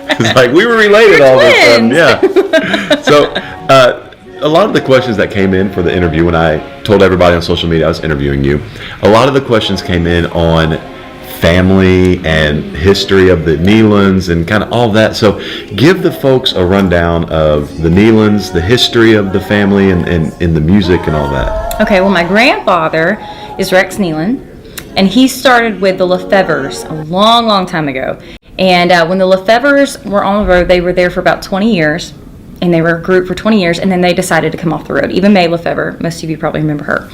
It's like we were related all of a sudden. Yeah. So a lot of the questions that came in for the interview, when I told everybody on social media I was interviewing you, a lot of the questions came in on family and history of the Nelons and kind of all that. So give the folks a rundown of the Nelons, the history of the family, and the music and all that. Okay, well, my grandfather is Rex Nelon, and he started with the Lefevres a long, long time ago. And when the Lefevres were on the road, they were there for about 20 years, and they were a group for 20 years, and then they decided to come off the road. Even May Lefevre, most of you probably remember her.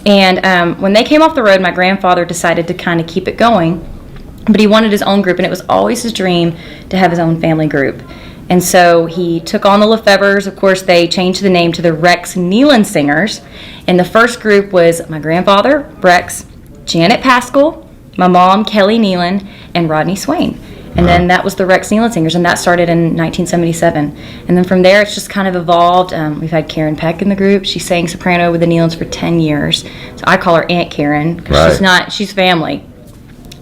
And when they came off the road, my grandfather decided to kind of keep it going, but he wanted his own group, and it was always his dream to have his own family group. And so he took on the Lefevres. Of course, they changed the name to the Rex Nelon Singers, and the first group was my grandfather, Rex, Janet Paschal, my mom, Kelly Nelon, and Rodney Swain. And then that was the Rex Nelon Singers, and that started in 1977. And then from there, it's just kind of evolved. We've had Karen Peck in the group. She sang soprano with the Nelons for 10 years. So I call her Aunt Karen, because she's family.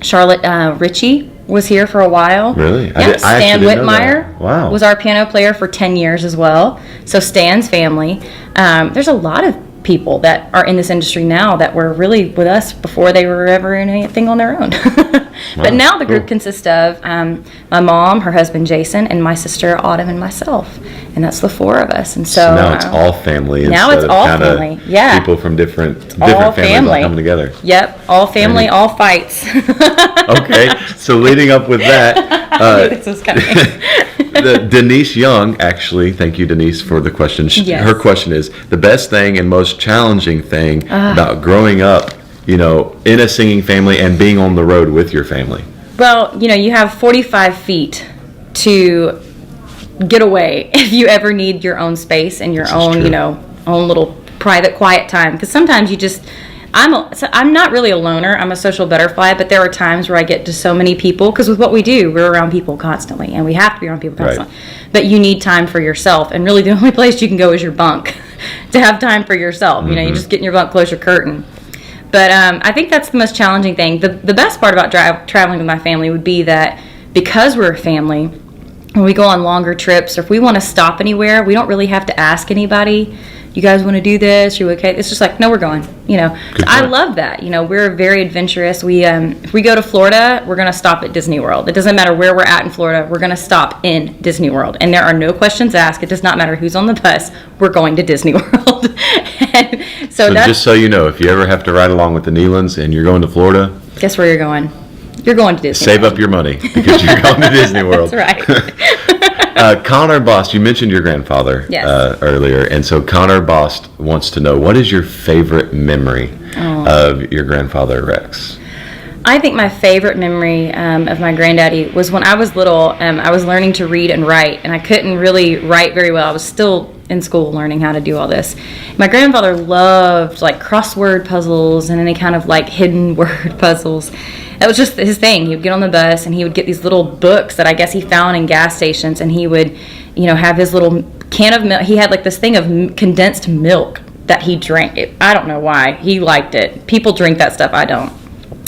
Charlotte Ritchie was here for a while. Really? Yeah, Stan Whitmire was our piano player for 10 years as well. So Stan's family. There's a lot of people that are in this industry now that were really with us before they were ever in anything on their own. But now the group consists of my mom, her husband Jason, and my sister Autumn, and myself, and that's the four of us. And so now it's all family. Now it's all family. Yeah, people from different families all coming together. Yep, all family, all fights. Okay, so leading up with that, I knew this was coming. Denise Young, actually, thank you, Denise, for the question. Yes. Her question is, the best thing and most challenging thing about growing up, in a singing family and being on the road with your family? Well, you have 45 feet to get away if you ever need your own space and your own, own little private, quiet time. Because sometimes you just... I'm not really a loner. I'm a social butterfly, but there are times where I get to so many people, because with what we do, we're around people constantly, and we have to be around people constantly. Right. But you need time for yourself, and really the only place you can go is your bunk to have time for yourself. Mm-hmm. You just get in your bunk, close your curtain. But I think that's the most challenging thing. The best part about traveling with my family would be that because we're a family, when we go on longer trips, or if we want to stop anywhere, we don't really have to ask anybody, you guys want to do this? Are you okay? It's just like, no, we're going. I love that. We're very adventurous. If we go to Florida, we're going to stop at Disney World. It doesn't matter where we're at in Florida. We're going to stop in Disney World. And there are no questions asked. It does not matter who's on the bus. We're going to Disney World. So just so you know, if you ever have to ride along with the Nelons and you're going to Florida, guess where you're going? You're going to Disney Save World. Up your money, because you're going to Disney World. That's right. Connor Bost, you mentioned your grandfather earlier, and so Connor Bost wants to know, what is your favorite memory of your grandfather, Rex? I think my favorite memory of my granddaddy was when I was little. I was learning to read and write, and I couldn't really write very well. I was still in school learning how to do all this. My grandfather loved crossword puzzles and any kind of hidden word puzzles. That was just his thing. He would get on the bus and he would get these little books that I guess he found in gas stations, and he would, have his little can of milk. He had this thing of condensed milk that he drank. I don't know why. He liked it. People drink that stuff. I don't.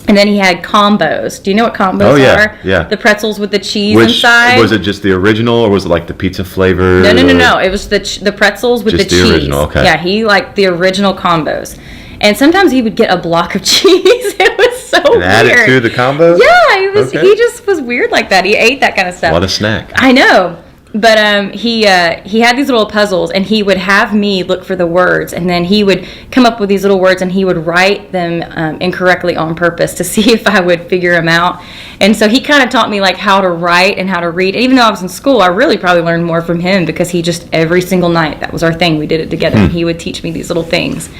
And then he had combos. Do you know what combos are? Yeah. The pretzels with the cheese inside. Was it just the original, or was it the pizza flavor? No. It was the pretzels with just the cheese. Original, okay. Yeah, he liked the original combos. And sometimes he would get a block of cheese. It was so weird. And add it to the combos? Yeah, he just was weird like that. He ate that kind of stuff. What a snack. I know. But he had these little puzzles, and he would have me look for the words, and then he would come up with these little words, and he would write them incorrectly on purpose to see if I would figure them out. And so he kind of taught me how to write and how to read. And even though I was in school, I really probably learned more from him, because he just every single night, that was our thing. We did it together, and he would teach me these little things.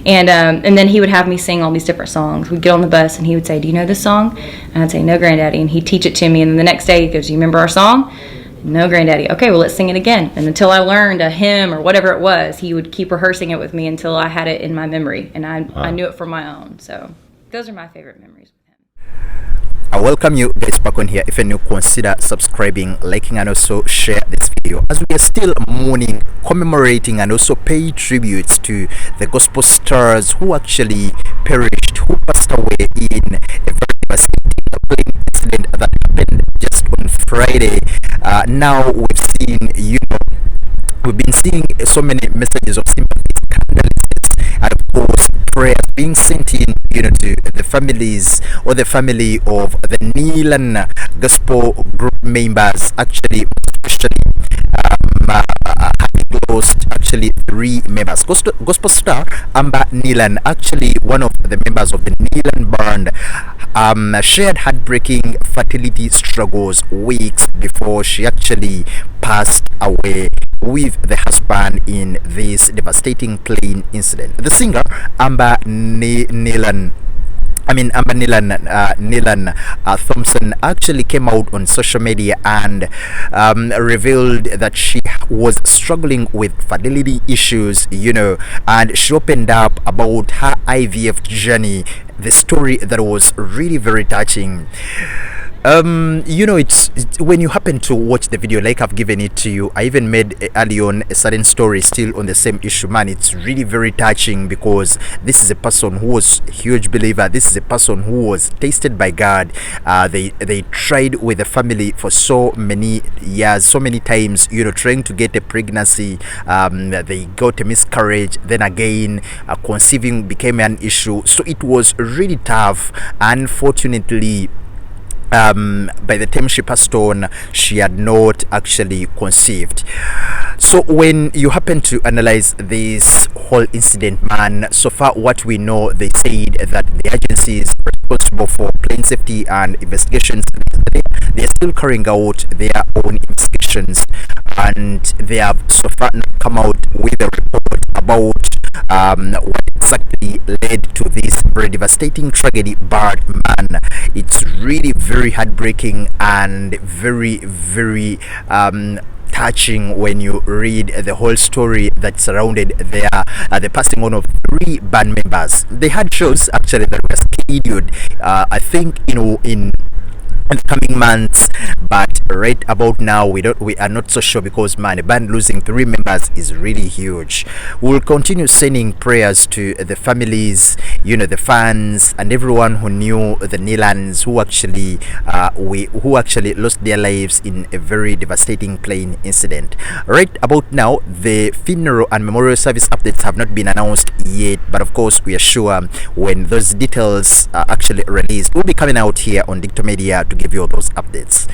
And then he would have me sing all these different songs. We'd get on the bus, and he would say, "Do you know this song?" And I'd say, "No, Granddaddy." And he'd teach it to me. And then the next day, he goes, "Do you remember our song?" "No, Granddaddy." "Okay, well, let's sing it again." And until I learned a hymn or whatever it was, he would keep rehearsing it with me until I had it in my memory, and I knew it for my own. So those are my favorite memories with him. I welcome you guys back on here. If you're new, consider subscribing, liking, and also share this video, as we are still mourning, commemorating, and also paying tributes to the gospel stars who actually perished, who passed away in a very devastating incident that happened just on Friday. Now we've seen, we've been seeing so many messages of sympathy, and of course prayers being sent in, to the families or the family of the Nelon Gospel group members. Actually, especially having lost actually 3 members. Gospel star Amber Nelon, actually one of the members of the Nelon band, shared heartbreaking fertility struggles weeks before she actually passed away with the husband in this devastating plane incident. The singer Amber Nelon Thompson actually came out on social media and revealed that she was struggling with fertility issues, and she opened up about her IVF journey, the story that was really very touching. It's when you happen to watch the video, like I've given it to you, I even made early on a certain story still on the same issue, man. It's really very touching because this is a person who was a huge believer. This is a person who was tasted by God. They tried with the family for so many years, so many times, trying to get a pregnancy. They got a miscarriage, then again conceiving became an issue, so it was really tough. Unfortunately, by the time she passed on, she had not actually conceived. So when you happen to analyze this whole incident, man, so far what we know, they said that the agencies responsible for plane safety and investigations, they are still carrying out their own investigations, and they have so far not come out with a report about what exactly led to this very devastating tragedy. But man, it's really very heartbreaking and very, very touching when you read the whole story that surrounded the passing on of 3 band members. They had shows actually that were scheduled, I think, in the coming months, but right about now we are not so sure, because man, a band losing 3 members is really huge. We'll continue sending prayers to the families, the fans, and everyone who knew the Nelons, who actually lost their lives in a very devastating plane incident. Right about now, the funeral and memorial service updates have not been announced yet, but of course we are sure when those details are actually released, we'll be coming out here on Dicto Media to give you all those updates.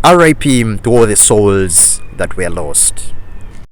RIP to all the souls that were lost.